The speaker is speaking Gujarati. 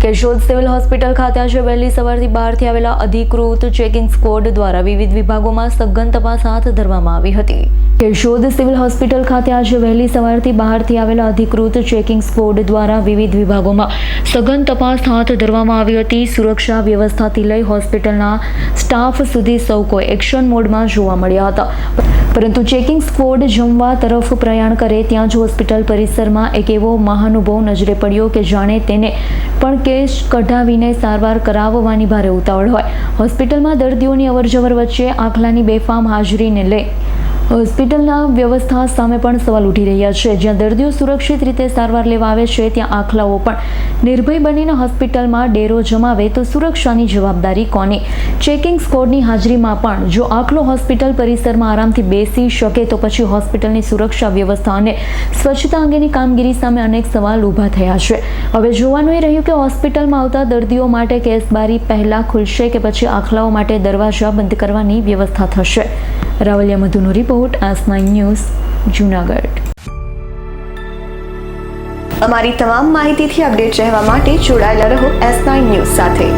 કેશોદ સિવિલ હોસ્પિટલ ખાતે આજે વહેલી સવારથી બહારથી આવેલા અધિકૃત ચેકિંગ સ્ક્વોડ દ્વારા વિવિધ વિભાગોમાં સઘન તપાસ હાથ ધરવામાં આવી હતી. કેશોદ સિવિલ હોસ્પિટલ ખાતે આજે વહેલી સવારથી બહારથી આવેલા અધિકૃત ચેકિંગ સ્ક્વોડ દ્વારા વિવિધ વિભાગોમાં સઘન તપાસ હાથ ધરવામાં આવી હતી. સુરક્ષા વ્યવસ્થાથી લઈ હોસ્પિટલના સ્ટાફ સુધી સૌ કોઈ એક્શન મોડમાં જોવા મળ્યા હતા. પરંતુ ચેકિંગ સ્ક્વોડ જમવા તરફ પ્રયાણ કરે ત્યાં જ હોસ્પિટલ પરિસરમાં એક એવો મહાનુભાવ નજરે પડ્યો કે જાણે તેને પણ કેસ કઢાવીને સારવાર કરાવવાની ભારે ઉતાવળ હોય. હોસ્પિટલમાં દર્દીઓની અવરજવર વચ્ચે આખલાની બેફામ હાજરીને લઈ હોસ્પિટલના વ્યવસ્થા સામે પણ સવાલ ઉઠી રહ્યા છે. જ્યાં દર્દીઓ સુરક્ષિત રીતે સારવાર લેવા આવે છે ત્યાં આખલાઓ પણ નિર્ભય બનીને હોસ્પિટલમાં ડેરો જમાવે તો સુરક્ષાની જવાબદારી કોની? ચેકિંગ સ્ક્વોડની હાજરીમાં પણ જો આખલો હોસ્પિટલ પરિસરમાં આરામથી બેસી શકે તો પછી હોસ્પિટલની સુરક્ષા વ્યવસ્થા અને સ્વચ્છતા અંગેની કામગીરી સામે અનેક સવાલ ઊભા થયા છે. હવે જોવાનું એ રહ્યું કે હોસ્પિટલમાં આવતા દર્દીઓ માટે કેસબારી પહેલા ખુલશે કે પછી આખલાઓ માટે દરવાજા બંધ કરવાની વ્યવસ્થા થશે. રાવલિયા મધુનો રિપોર્ટ, S9 ન્યૂઝ, જૂનાગઢ. અમારી તમામ માહિતીથી અપડેટ રહેવા માટે જોડાયેલા રહો S9 ન્યૂઝ સાથે.